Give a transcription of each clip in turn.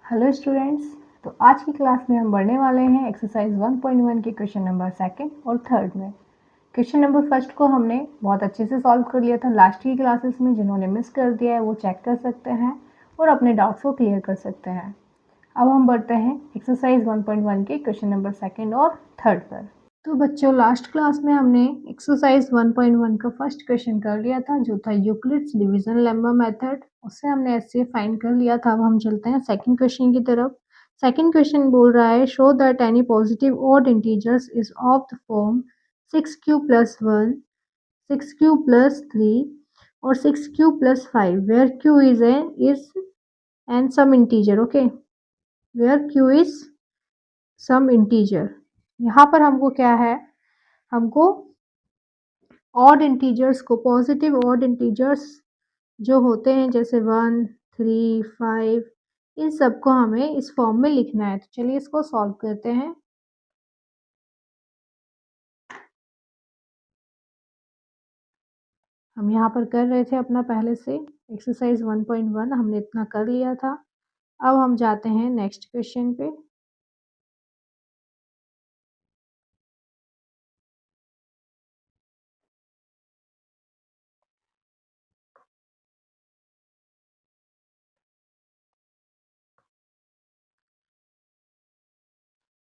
Hello students. तो आज की क्लास में हम बढ़ने वाले हैं एक्सरसाइज 1.1 के क्वेश्चन नंबर सेकंड और थर्ड में। क्वेश्चन नंबर फर्स्ट को हमने बहुत अच्छे से सॉल्व कर लिया था लास्ट की क्लासेस में। जिन्होंने मिस कर दिया है वो चेक कर सकते हैं और अपने डाउट्स को क्लियर कर सकते हैं। अब हम बढ़ते हैं एक्सरसाइज 1.1 के क्वेश्चन नंबर सेकंड और थर्ड पर। तो बच्चों, लास्ट क्लास में हमने एक्सरसाइज 1.1 का फर्स्ट क्वेश्चन कर लिया था, जो था यूक्लिड्स डिवीजन लेम्मा मेथड। उससे हमने ऐसे फाइंड कर लिया था। अब हम चलते हैं सेकंड क्वेश्चन की तरफ। सेकंड क्वेश्चन बोल रहा है, show that any positive odd integers is of the form 6q + 1, 6q + 3 और 6q + 5 where q is and some integer. okay, where q is some integer। यहाँ पर हमको क्या है, हमको ऑड इंटीजर्स को, पॉजिटिव ऑड इंटीजर्स जो होते हैं जैसे 1, 3, 5, इन सबको हमें इस फॉर्म में लिखना है। तो चलिए इसको सॉल्व करते हैं। हम यहाँ पर कर रहे थे अपना पहले से एक्सरसाइज 1.1 हमने इतना कर लिया था। अब हम जाते हैं नेक्स्ट क्वेश्चन पे।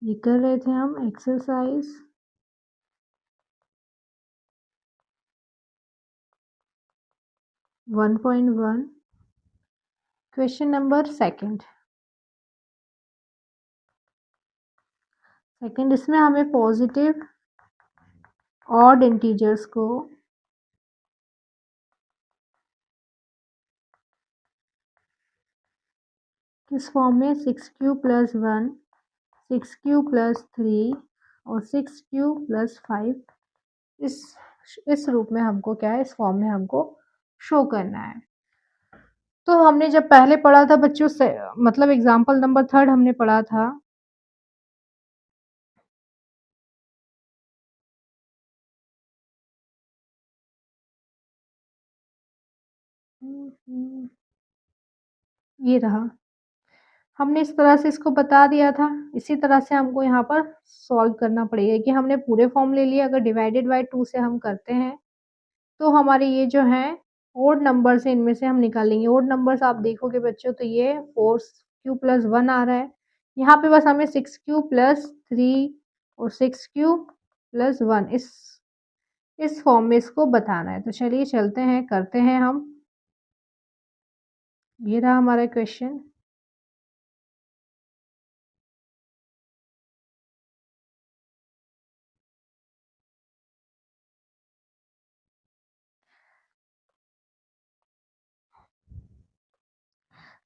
ये कर रहे थे हम एक्सरसाइज 1.1 क्वेश्चन नंबर सेकंड। इसमें हमें पॉजिटिव ऑड इंटीजर्स को किस फॉर्म में, 6q + 1, 6q + 3 और 6q + 5 इस रूप में हमको क्या है, इस फॉर्म में हमको शो करना है। तो हमने जब पहले पढ़ा था बच्चों से, मतलब एग्जाम्पल नंबर थर्ड हमने पढ़ा था। ये रहा, हमने इस तरह से इसको बता दिया था। इसी तरह से हमको यहाँ पर सॉल्व करना पड़ेगा कि हमने पूरे फॉर्म ले लिए। अगर डिवाइडेड बाय 2 से हम करते हैं तो हमारे ये जो है ओड नंबर्स है, इनमें से हम निकालेंगे। ओड नंबर्स आप देखोगे बच्चों तो ये 4q + 1 आ रहा है। यहाँ पे बस हमें 6q + 3 और 6q + 1 इस फॉर्म में इसको बताना है। तो चलिए चलते हैं, करते हैं हम। ये रहा हमारा क्वेश्चन।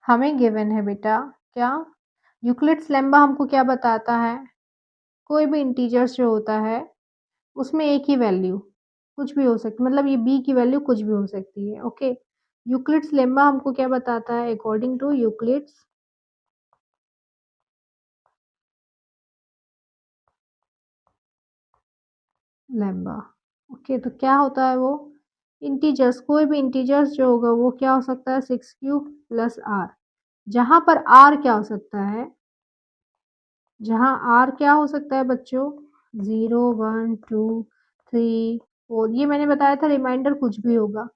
हमें गिवन है बेटा क्या, यूक्लिड्स लेम्मा हमको क्या बताता है, कोई भी इंटीजर्स जो होता है उसमें एक ही वैल्यू कुछ भी हो सकती, मतलब ये b की वैल्यू कुछ भी हो सकती है। ओके, यूक्लिड्स लेम्मा हमको क्या बताता है, according to Euclid's lemma. Okay, तो क्या होता है वो, इंटीजर्स, कोई भी इंटीजर्स जो होगा वो क्या हो सकता है, 6q + r। जहां पर r क्या हो सकता है, जहां r क्या हो सकता है बच्चों, 0, 1, 2, 3, 4, ये मैंने बताया था रिमाइंडर कुछ भी होगा,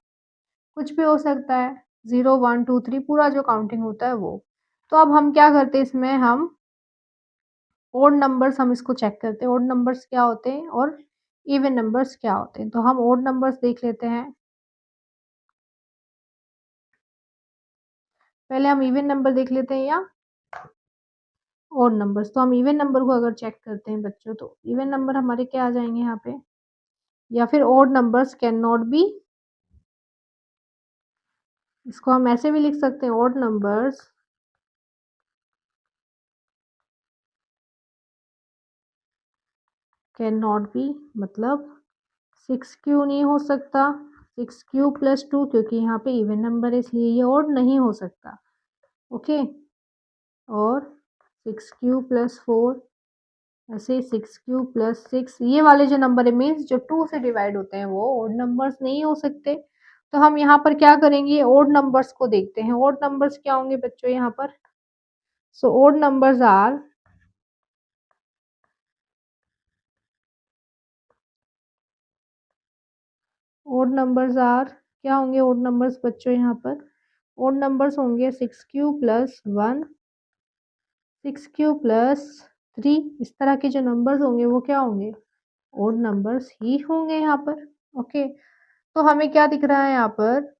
कुछ भी हो सकता है। 0, 1, 2, 3 पूरा जो काउंटिंग होता है वो। तो अब हम क्या करते हैं, इसमें हम ओड नंबर्स हम इसको चेक करते हैं, ओड नंबर्स क्या होते हैं और इवन नंबर्स क्या होते हैं। तो हम ओड नंबर्स देख लेते हैं। पहले हम इवन नंबर देख लेते हैं या ओड नंबर्स। तो हम इवन नंबर को अगर चेक करते हैं बच्चों, तो इवन नंबर हमारे क्या आ जाएंगे यहाँ पे, या फिर odd numbers can not be, इसको हम ऐसे भी लिख सकते हैं, odd numbers can not be, मतलब 6q नहीं हो सकता, 6q + 2 क्योंकि यहाँ पे इवन नंबर है इसलिए ये ओड नहीं हो सकता। ओके, और 6q + 4, ऐसे 6q + 6, ये वाले जो नंबर है मीन्स जो 2 से डिवाइड होते हैं वो ओड नंबर्स नहीं हो सकते। तो हम यहाँ पर क्या करेंगे, ओड नंबर्स को देखते हैं। ओड नंबर्स क्या होंगे बच्चों यहाँ पर, So odd numbers are क्या होंगे odd numbers बच्चों यहाँ पर? odd numbers होंगे 6q + 1, 6q + 3, इस तरह के जो numbers होंगे वो क्या होंगे? odd numbers ही होंगे यहाँ पर। ओके, तो हमें क्या दिख रहा है यहाँ पर?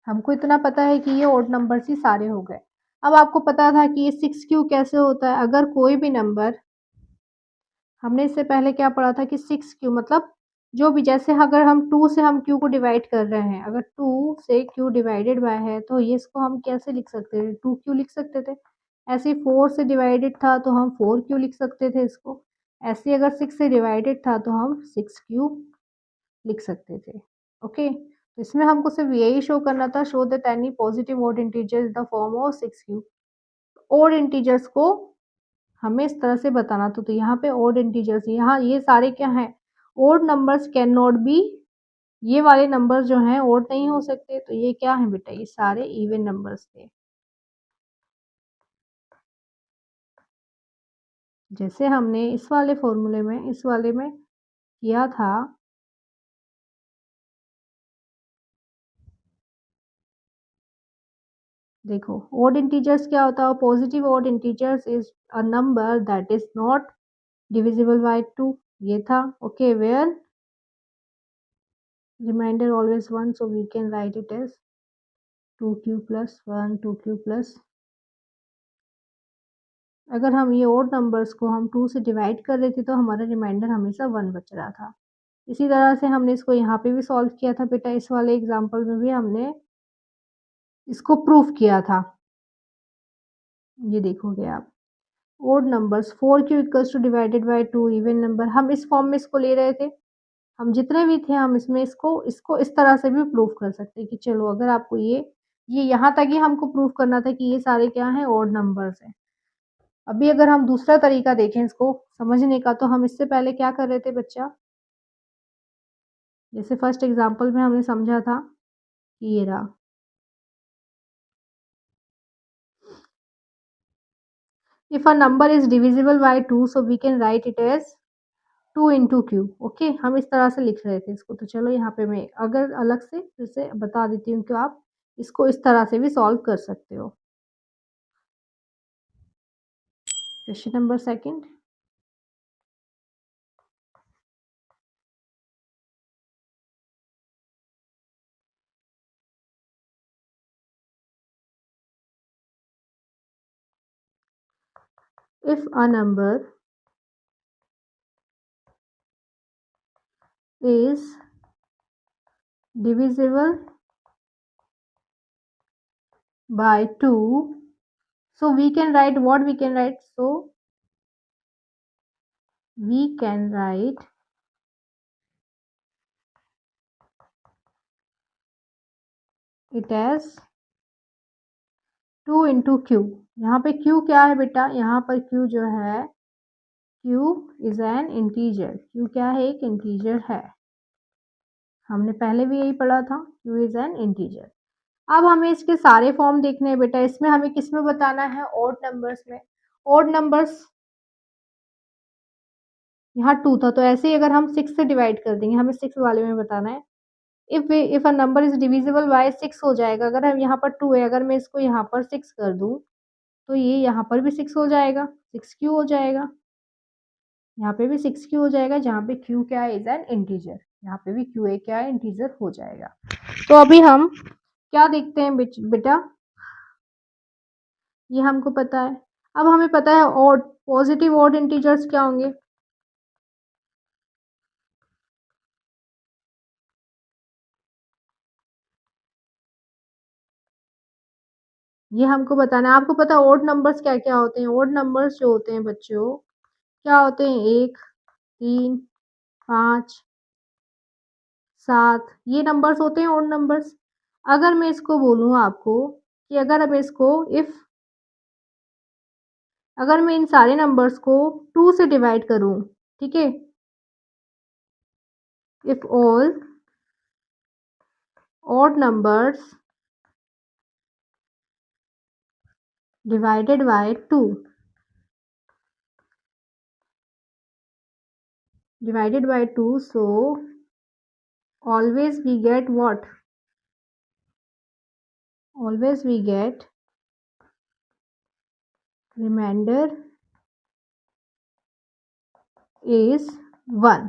हमको इतना पता है कि ये odd numbers ही सारे हो गए। अब आपको पता था कि ये 6q कैसे होता है? अगर कोई भी नंबर, हमने इससे पहले क्या पढ़ा था कि 6q मतलब जो भी, जैसे अगर हम 2 से हम q को डिवाइड कर रहे हैं, अगर 2 से q डिवाइडेड बाय है तो ये इसको हम कैसे लिख सकते थे? 2q लिख सकते थे। ऐसे ही 4 से डिवाइडेड था तो हम 4q लिख सकते थे इसको। ऐसे ही अगर 6 से डिवाइडेड था तो हम 6q लिख सकते थे। ओके, तो इसमें हमको सिर्फ यही शो करना था, show that any positive odd integer is the form of 6q। Odd integers को हमें इस तरह से बताना था। तो यहाँ पे ऑड इंटीजर्स, यहाँ ये सारे क्या हैं? Odd numbers can not B, ये वाले नंबर्स जो हैं ऑड नहीं हो सकते, तो ये क्या है बेटा? ये सारे इवन नंबर्स थे। जैसे हमने इस वाले फॉर्मूले में, इस वाले में किया था, देखो ऑड इंटीजर्स क्या होता है? Positive odd integers is a number that is not divisible by 2, ये था। Okay, where remainder always 1, so we can write it as 2q plus 1, 2q plus, अगर हम ये ऑड नंबर्स को हम 2 से डिवाइड कर देते तो हमारा रिमाइंडर हमेशा 1 बच रहा था। इसी तरह से हमने इसको यहाँ पे भी सॉल्व किया था बेटा, इस वाले एग्जांपल में भी हमने इसको प्रूफ किया था। ये देखोगे आप, odd numbers 4q equals two divided by 2 even number, हम इस फॉर्म में इसको ले रहे थे। हम जितने भी थे हम इसमें इसको इसको इस तरह से भी प्रूफ कर सकते हैं कि चलो अगर आपको ये यहाँ तक ही हमको प्रूफ करना था कि ये सारे क्या हैं? ऑड नंबर्स हैं। अभी अगर हम दूसरा तरीका देखें इसको समझने का, तो हम इससे पहले क्या कर रहे थे बच्चा? जैसे फर्स्ट एग्जांपल में हमने समझा था कि ये रहा, if a number is divisible by 2 so we can write it as 2 into q. Okay, हम इस तरह से लिख रहे थे इसको। तो चलो यहाँ पे मैं अगर अलग से फिर से बता देती हूँ कि आप इसको इस तरह से भी सॉल्व कर सकते हो। Question number second, if a number is divisible by 2, so we can write what we can write? So we can write it as 2 into Q. यहाँ पे क्यू क्या है बेटा? यहाँ पर क्यू जो है, Q is an integer. Q क्या है? एक इंटीजर है। हमने पहले भी यही पढ़ा था, क्यू इज एन इंटीजर। अब हमें इसके सारे फॉर्म देखने हैं बेटा। इसमें हमें किस में बताना है? ऑड नंबर्स में। ऑड नंबर्स यहाँ 2 था, तो ऐसे ही अगर हम 6 से डिवाइड कर देंगे, हमें 6 वाले में बताना है। If a number is divisible bye 6 हो जाएगा। अगर हम यहाँ पर 2 है, अगर मैं इसको यहाँ पर 6 कर दूँ, तो ये यहाँ पर भी 6 हो जाएगा, 6q हो जाएगा। यहाँ पे भी 6q हो जाएगा, जहाँ पे q क्या है? Is an integer. यहाँ पे भी q क्या है? इंटीजर हो जाएगा। तो अभी हम क्या देखते हैं बेटा? ये हमको पता है। अब हमें पता है ऑड, पॉजिटिव ऑड इंटीजर्स क्या होंगे? ये हमको बताना है। आपको पता है ऑड नंबर्स क्या क्या होते हैं? ऑड नंबर्स जो होते हैं बच्चों, क्या होते हैं? 1, 3, 5, 7, ये नंबर्स होते हैं ऑड नंबर्स। अगर मैं इसको बोलूँ आपको कि अगर मैं इसको इफ, अगर मैं इन सारे नंबर्स को 2 से डिवाइड करूँ, ठीक है? if all odd numbers divided by 2 so always we get what? Always we get remainder is 1।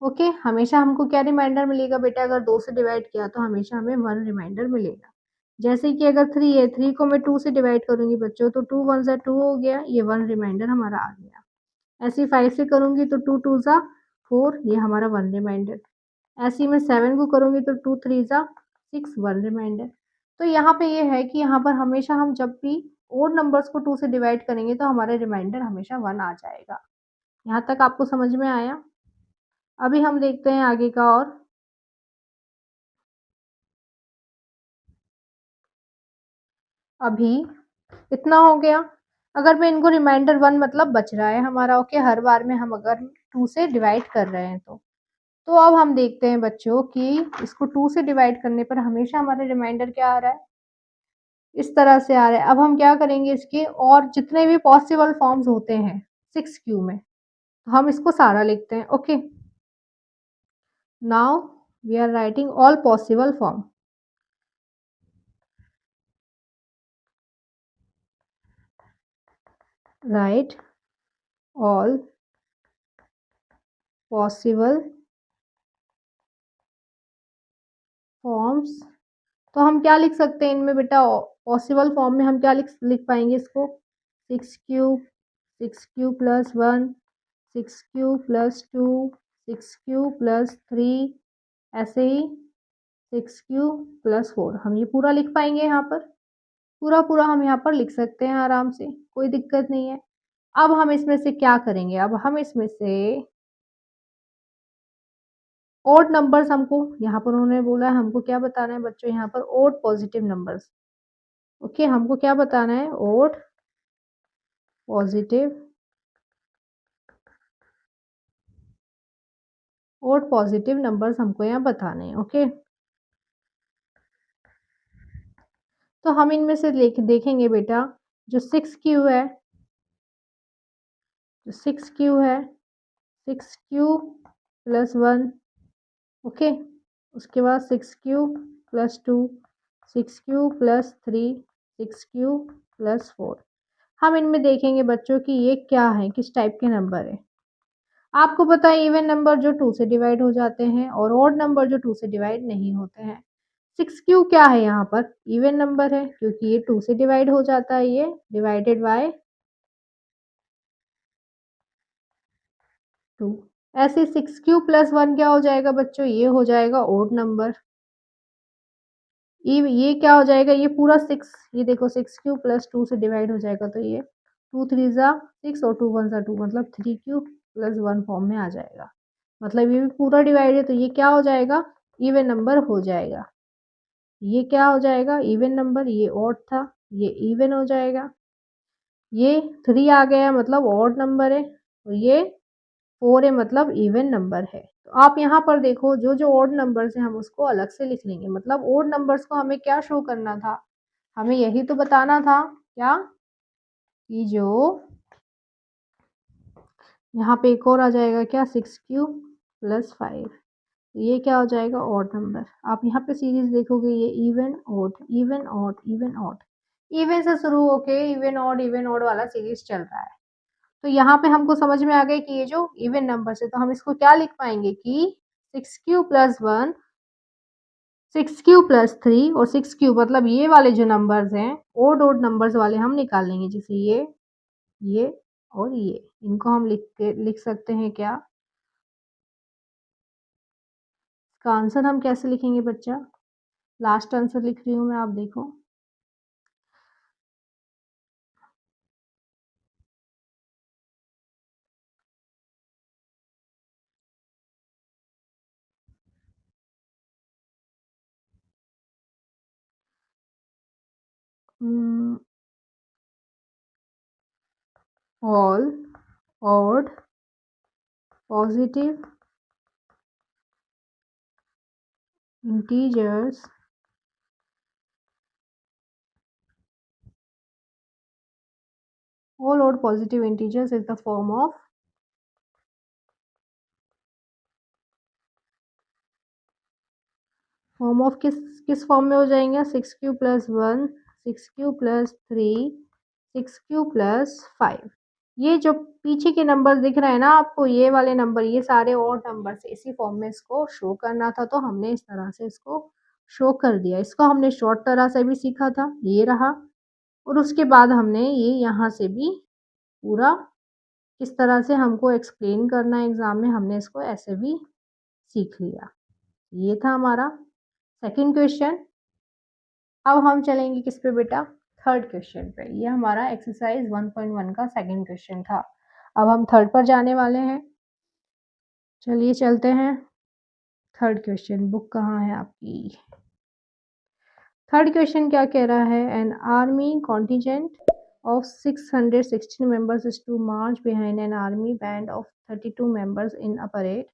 Okay, हमेशा हमको क्या रिमाइंडर मिलेगा बेटा? अगर 2 से डिवाइड किया तो हमेशा हमें 1 रिमाइंडर मिलेगा। जैसे कि अगर 3 है, 3 को मैं 2 से डिवाइड करूंगी बच्चों, तो 2 1 ज़ा 2 हो गया, ये 1 रिमाइंडर हमारा आ गया। ऐसे 5 से करूंगी तो 2 2 ज़ा 4, ये हमारा 1 रिमाइंडर। ऐसे ही मैं 7 को करूंगी तो 2 3 ज़ा 6, 1 रिमाइंडर। तो यहाँ पे ये है कि यहाँ पर हमेशा हम जब भी ओड नंबर्स को 2 से डिवाइड करेंगे तो हमारा रिमाइंडर हमेशा 1 आ जाएगा। यहाँ तक आपको समझ में आया? अभी हम देखते हैं आगे का। और अभी इतना हो गया। अगर मैं इनको रिमाइंडर 1 मतलब बच रहा है हमारा, ओके, हर बार में हम अगर 2 से डिवाइड कर रहे हैं तो अब हम देखते हैं बच्चों कि इसको 2 से डिवाइड करने पर हमेशा हमारा रिमाइंडर क्या आ रहा है? इस तरह से आ रहा है। अब हम क्या करेंगे, इसके और जितने भी पॉसिबल फॉर्म्स होते हैं 6 क्यू में, तो हम इसको सारा लिखते हैं। Okay, now we are writing all possible form. Write all possible forms. तो हम क्या लिख सकते हैं इनमें बेटा? पॉसिबल फॉर्म में हम क्या लिख पाएंगे इसको? 6 प्लस 1, 6 प्लस 2, 6 प्लस 3, ऐसे ही 6 प्लस 4। हम ये पूरा लिख पाएंगे यहाँ पर? पूरा पूरा हम यहाँ पर लिख सकते हैं आराम से, कोई दिक्कत नहीं है। अब हम इसमें से क्या करेंगे? अब हम इसमें से ओड नंबर्स, हमको यहाँ पर उन्होंने बोला है हमको क्या बताना है बच्चों? यहाँ पर ओड पॉजिटिव नंबर्स। ओके, हमको क्या बताना है? ओड पॉजिटिव और पॉजिटिव नंबर्स हमको यहाँ बताने हैं। ओके, तो हम इनमें से देखेंगे बेटा, जो 6 है, जो 6 प्लस 1। ओके, उसके बाद 6 प्लस 2, 6 प्लस 3, 6 प्लस 4। हम इनमें देखेंगे बच्चों कि ये क्या है, किस टाइप के नंबर है। आपको पता है इवन नंबर जो 2 से डिवाइड हो जाते हैं और ऑड नंबर जो 2 से डिवाइड नहीं होते हैं। 6 क्या है? यहाँ पर इवन नंबर है, क्योंकि ये 2 से डिवाइड हो जाता है, ये डिवाइडेड बाय 2। ऐसे 6 प्लस 1 क्या हो जाएगा बच्चों? ये हो जाएगा ऑड नंबर। ये क्या हो जाएगा? ये पूरा 6, ये देखो 6 प्लस 2 से डिवाइड हो जाएगा, तो ये 2 3 ज़ा 6 और 2 1 ज़ा 2, मतलब 3 प्लस 1 फॉर्म में आ जाएगा। मतलब ये भी पूरा डिवाइड है, तो ये क्या हो जाएगा? इवन नंबर हो जाएगा। ये क्या हो जाएगा? Even number. ये ऑड था, ये इवन हो जाएगा। ये 3 आ गया मतलब ऑड नंबर है, और ये 4 है मतलब इवन नंबर है। तो आप यहाँ पर देखो, जो जो ऑड नंबर्स हैं हम उसको अलग से लिख लेंगे। मतलब ऑड नंबर्स को हमें क्या शो करना था? हमें यही तो बताना था क्या, कि जो यहाँ पे एक और आ जाएगा क्या, 6 प्लस 5। ये क्या हो जाएगा? Odd number. आप यहाँ पे सीरीज देखोगे, ये even odd even odd even odd, even से शुरू होके इवन ऑड वाला सीरीज चल रहा है। तो यहाँ पे हमको समझ में आ गया कि ये जो इवन नंबर है, तो हम इसको क्या लिख पाएंगे कि 6 प्लस 1, 6 प्लस 3 और 6 मतलब ये वाले जो नंबर्स हैं ओड ओड नंबर्स वाले हम निकाल लेंगे। जैसे ये और ये, इनको हम लिख सकते हैं क्या? इसका आंसर हम कैसे लिखेंगे बच्चा? लास्ट आंसर लिख रही हूँ मैं, आप देखो। All odd positive integers all odd positive integers is the form of किस फॉर्म में हो जाएंगे 6q + 1 6q + 3 6q + 5 ये जो पीछे के नंबर दिख रहे हैं ना आपको ये वाले नंबर ये सारे ऑड नंबर्स इसी फॉर्म में इसको शो करना था तो हमने इस तरह से इसको शो कर दिया इसको हमने शॉर्ट तरह से भी सीखा था ये रहा और उसके बाद हमने ये यहाँ से भी पूरा किस तरह से हमको एक्सप्लेन करना है एग्जाम में हमने इसको ऐसे भी सीख लिया ये था हमारा सेकंड क्वेश्चन। अब हम चलेंगे किस पे बेटा थर्ड क्वेश्चन पे ये हमारा एक्सरसाइज 1.1 का सेकंड क्वेश्चन था। अब हम थर्ड पर जाने वाले हैं चलिए चलते हैं थर्ड क्वेश्चन बुक कहाँ है आपकी थर्ड क्वेश्चन क्या कह रहा है an army contingent of 616 members is to march behind an army band of 32 members in a parade.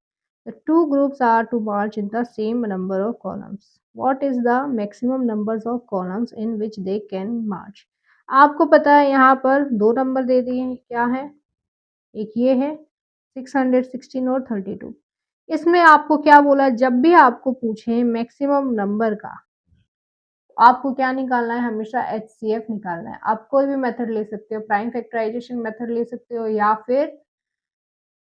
The two groups are to march in the same number of columns. What is the maximum numbers of columns in which they can march? आपको पता है यहाँ पर दो number दे दिए हैं क्या है एक ये है 616 और 32 इसमें आपको क्या बोला जब भी आपको पूछे मैक्सिमम नंबर का आपको क्या निकालना है हमेशा HCF निकालना है आप कोई भी मेथड ले सकते हो प्राइम फैक्टराइजेशन मेथड ले सकते हो या फिर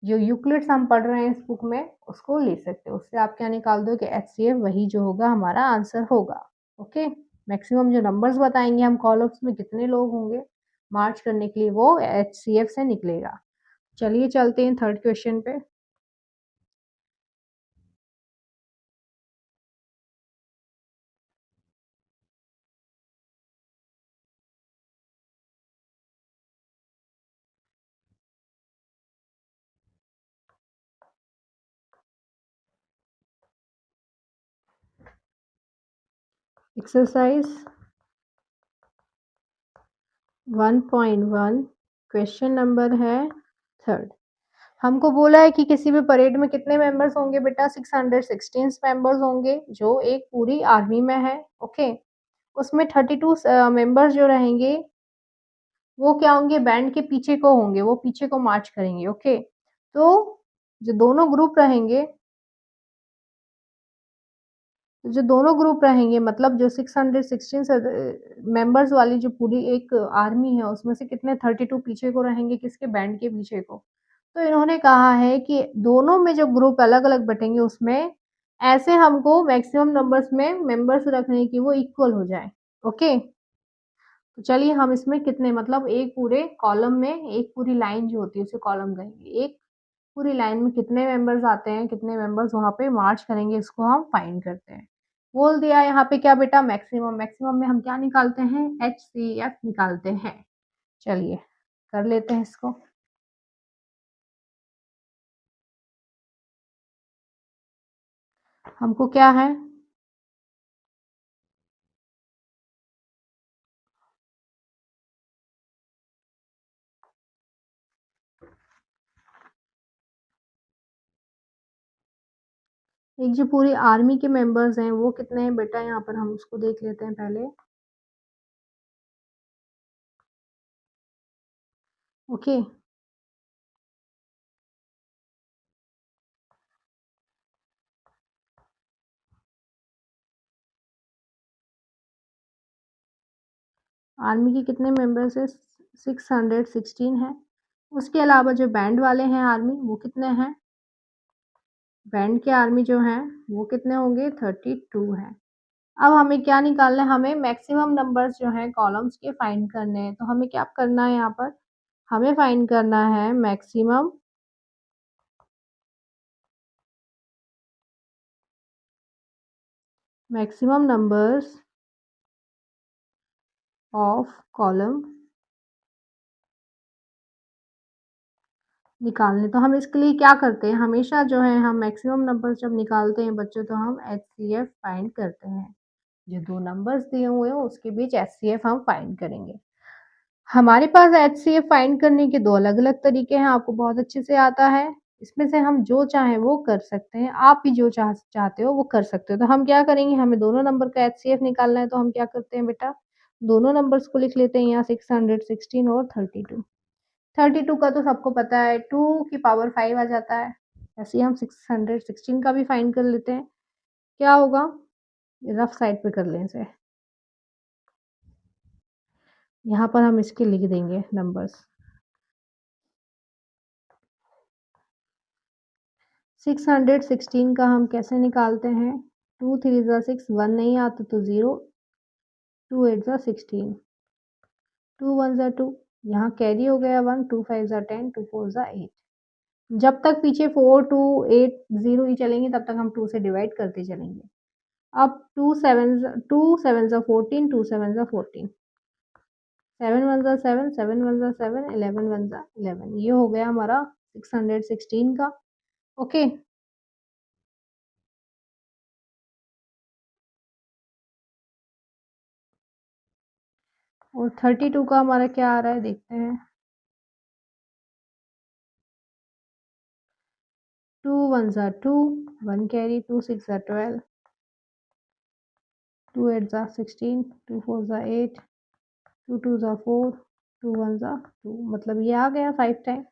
जो यूक्लिड्स हम पढ़ रहे हैं इस बुक में उसको ले सकते हो उससे आप क्या निकाल दो कि HCF वही जो होगा हमारा आंसर होगा ओके मैक्सिमम जो नंबर्स बताएंगे हम कॉलम्स में कितने लोग होंगे मार्च करने के लिए वो HCF से निकलेगा चलिए चलते हैं थर्ड क्वेश्चन पे एक्सरसाइज 1.1 क्वेश्चन नंबर है थर्ड हमको बोला है कि किसी भी परेड में कितने मेंबर्स होंगे बेटा 616 मेंबर्स होंगे जो एक पूरी आर्मी में है ओके उसमें 32 मेंबर्स जो रहेंगे वो क्या होंगे बैंड के पीछे को होंगे वो पीछे को मार्च करेंगे ओके तो जो दोनों ग्रुप रहेंगे जो दोनों ग्रुप रहेंगे मतलब जो 616 मेंबर्स वाली जो पूरी एक आर्मी है उसमें से कितने 32 पीछे को रहेंगे किसके बैंड के पीछे को तो इन्होंने कहा है कि दोनों में जो ग्रुप अलग-अलग बटेंगे उसमें ऐसे हमको मैक्सिमम नंबर्स में मेंबर्स रखने की वो इक्वल हो जाए ओके तो चलिए हम इसमें कितने मतलब एक पूरे कॉलम में एक पूरी लाइन जो होती है उसे कॉलम कहेंगे एक पूरी लाइन में कितने मेंबर्स आते हैं कितने मेंबर्स वहाँ पे मार्च करेंगे इसको हम फाइंड करते हैं बोल दिया यहाँ पे क्या बेटा मैक्सिमम मैक्सिमम में हम क्या निकालते हैं HCF निकालते हैं चलिए कर लेते हैं इसको हमको क्या है एक जो पूरी आर्मी के मेंबर्स हैं वो कितने हैं बेटा यहाँ पर हम उसको देख लेते हैं पहले ओके आर्मी के कितने मेंबर्स है 616 है उसके अलावा जो बैंड वाले हैं आर्मी वो कितने हैं बैंड के आर्मी जो हैं वो कितने होंगे 32 हैं अब हमें क्या निकालना है हमें मैक्सिमम नंबर्स जो हैं कॉलम्स के फाइंड करने हैं तो हमें क्या करना है यहाँ पर हमें फाइंड करना है मैक्सिमम नंबर्स ऑफ कॉलम निकालने तो हम इसके लिए क्या करते हैं हमेशा जो है हम मैक्सिमम नंबर्स जब निकालते हैं बच्चों तो हम HCF फाइंड करते हैं जो दो नंबर्स दिए हुए हैं उसके बीच HCF हम फाइंड करेंगे हमारे पास HCF फाइंड करने के दो अलग-अलग तरीके हैं आपको बहुत अच्छे से आता है इसमें से हम जो चाहें वो कर सकते हैं, आप भी जो चाहते हो वो कर सकते हो। तो हम क्या करेंगे, हमें दोनों नंबर का एचसीएफ निकालना है, तो हम क्या करते हैं बेटा, दोनों नंबर्स को लिख लेते हैं यहाँ 616 और 32। 32 का तो सबको पता है 2 की पावर 5 आ जाता है। ऐसे ही हम 616 का भी फाइंड कर लेते हैं। क्या होगा, रफ साइड पे कर लें इसे। यहाँ पर हम इसके लिख देंगे नंबर्स। 616 का हम कैसे निकालते हैं, 2 3 ज़ा 6, 1 नहीं आता तो 0, 2 8 ज़ा 16, 2 1 ज़ा 2, यहाँ कैरी हो गया 1, 2 5 ज़ा 10, 2 4 ज़ा 8। जब तक पीछे 4 2 8 0 ही चलेंगे तब तक हम 2 से डिवाइड करते चलेंगे। अब 2 7 ज़ा 14, 2 7 ज़ा 14, 7 1 ज़ा 7, 7 1 ज़ा 7, 11 1 ज़ा 11। ये हो गया हमारा 616 का। ओके, और 32 का हमारा क्या आ रहा है देखते हैं। 2 1 ज़ा 2, 1 कैरी, 2 6 ज़ा 12, 2 8 ज़ा 16, 2 4 ज़ा 8, 2 2 ज़ा 4, 2 1 ज़ा 2, मतलब ये आ गया 5 टाइम।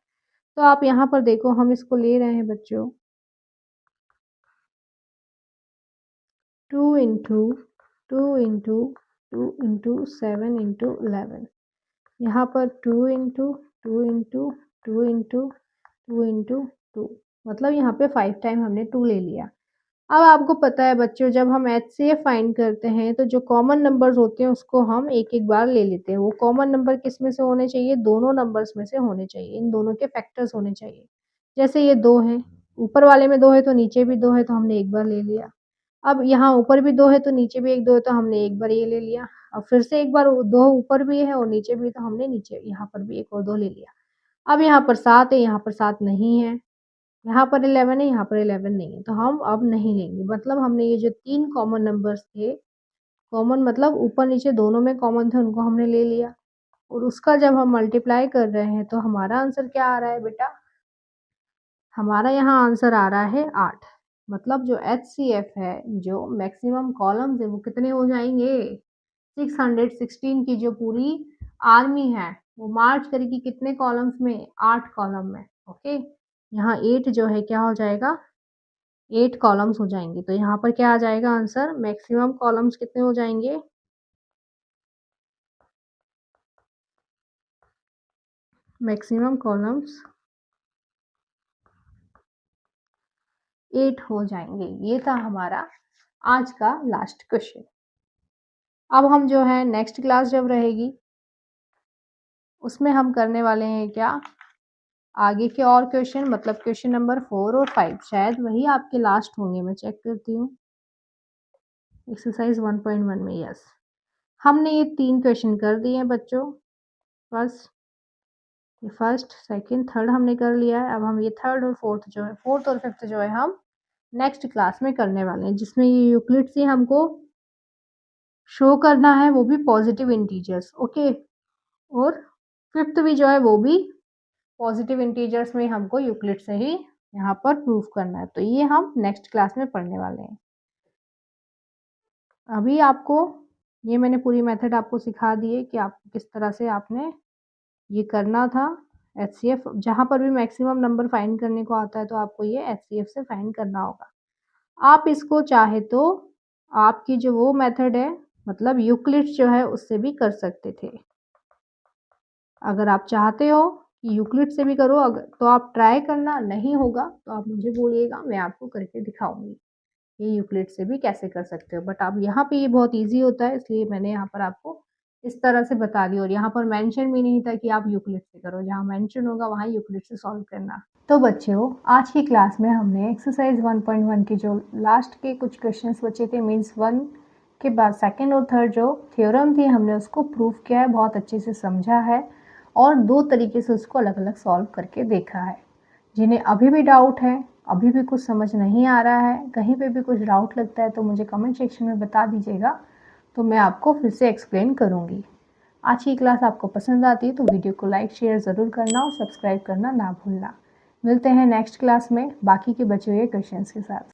तो आप यहाँ पर देखो, हम इसको ले रहे हैं बच्चों 2 इंटू 2 इंटू 2 इंटू 7 इंटू 11। यहाँ पर 2 इंटू 2 इंटू 2 इंटू 2 इंटू 2, मतलब यहाँ पे 5 टाइम हमने 2 ले लिया। अब आपको पता है बच्चों, जब हम एचसीएफ फाइंड करते हैं तो जो कॉमन नंबर्स होते हैं उसको हम एक-एक बार ले लेते हैं। वो कॉमन नंबर किस में से होने चाहिए, दोनों नंबर्स में से होने चाहिए, इन दोनों के फैक्टर्स होने चाहिए। जैसे ये 2 हैं, ऊपर वाले में 2 है तो नीचे भी 2 है, तो हमने एक बार ले लिया। अब यहाँ ऊपर भी 2 है तो नीचे भी 1 2 है, तो हमने एक बार ये ले लिया। अब फिर से एक बार 2 ऊपर भी है और नीचे भी, तो हमने नीचे यहाँ पर भी 1 और 2 ले लिया। अब यहाँ पर 7 है, यहाँ पर 7 नहीं है, यहाँ पर 11 है, यहाँ पर 11 नहीं है, तो हम अब नहीं लेंगे। मतलब हमने ये जो 3 कॉमन नंबर्स थे, कॉमन मतलब ऊपर-नीचे दोनों में कॉमन थे, उनको हमने ले लिया और उसका जब हम मल्टीप्लाई कर रहे हैं तो हमारा आंसर क्या आ रहा है बेटा, हमारा यहाँ आंसर आ रहा है 8। मतलब जो एचसीएफ है, जो मैक्सिमम कॉलम्स है, वो कितने हो जाएँगे, 616 की जो पूरी आर्मी है, वो मार्च करेगी कितने कॉलम्स में, 8 कॉलम में। ओके, यहाँ 8 जो है क्या हो जाएगा, 8 कॉलम्स हो जाएँगे। तो यहाँ पर क्या आ जाएगा आंसर, मैक्सिमम कॉलम्स कितने हो जाएँगे, मैक्सिमम कॉलम्स 8 हो जाएँगे। ये था हमारा आज का लास्ट क्वेश्चन। अब हम जो है नेक्स्ट क्लास जब रहेगी, उसमें हम करने वाले हैं क्या, आगे के और क्वेश्चन, मतलब क्वेश्चन नंबर 4 और 5 शायद वही आपके लास्ट होंगे। मैं चेक करती हूँ एक्सरसाइज 1.1 में। यस, हमने ये 3 क्वेश्चन कर दिए हैं बच्चों। फर्स्ट, फर्स्ट सेकंड थर्ड हमने कर लिया है। अब हम ये थर्ड और फोर्थ जो है, फोर्थ और फिफ्थ जो है हम नेक्स्ट क्लास में करने वाले हैं, जिसमें ये यूक्लिड से हमको शो करना है, वो भी पॉजिटिव इंटीजर्स। ओके, और फिफ्थ भी जो है वो भी पॉजिटिव इंटीजर्स में हमको यूक्लिड से ही यहाँ पर प्रूफ करना है। तो ये हम नेक्स्ट क्लास में पढ़ने वाले हैं। अभी आपको ये मैंने पूरी मेथड आपको सिखा दी है कि आप किस तरह से आपने ये करना था। एचसीएफ जहाँ पर भी मैक्सिमम नंबर फाइंड करने को आता है तो आपको ये एचसीएफ से फाइंड करना होगा। आप इसको चाहे तो आपकी जो वो मेथड है, मतलब यूक्लिड्स जो है उससे भी कर सकते थे। अगर आप चाहते हो कि यूक्लिड से भी करो, अगर तो आप ट्राई करना, नहीं होगा तो आप मुझे बोलिएगा, मैं आपको करके दिखाऊंगी ये यूक्लिड से भी कैसे कर सकते हो। बट अब यहाँ पे ये बहुत ईजी होता है, इसलिए मैंने यहाँ पर आपको इस तरह से बता दी। और यहाँ पर मेंशन भी नहीं था कि आप यूक्लिड से करो, जहाँ मेंशन होगा वहाँ यूक्लिड से सॉल्व करना। तो बच्चों, आज की क्लास में हमने एक्सरसाइज 1.1 के जो लास्ट के कुछ क्वेश्चंस बचे थे, मीन्स 1 के बाद सेकेंड और थर्ड जो थ्योरम थी, हमने उसको प्रूफ किया है, बहुत अच्छे से समझा है और 2 तरीके से उसको अलग अलग सॉल्व करके देखा है। जिन्हें अभी भी डाउट है, अभी भी कुछ समझ नहीं आ रहा है, कहीं पे भी कुछ डाउट लगता है, तो मुझे कमेंट सेक्शन में बता दीजिएगा, तो मैं आपको फिर से एक्सप्लेन करूँगी। आज की क्लास आपको पसंद आती है तो वीडियो को लाइक शेयर ज़रूर करना और सब्सक्राइब करना ना भूलना। मिलते हैं नेक्स्ट क्लास में बाकी के बचे हुए क्वेश्चंस के साथ।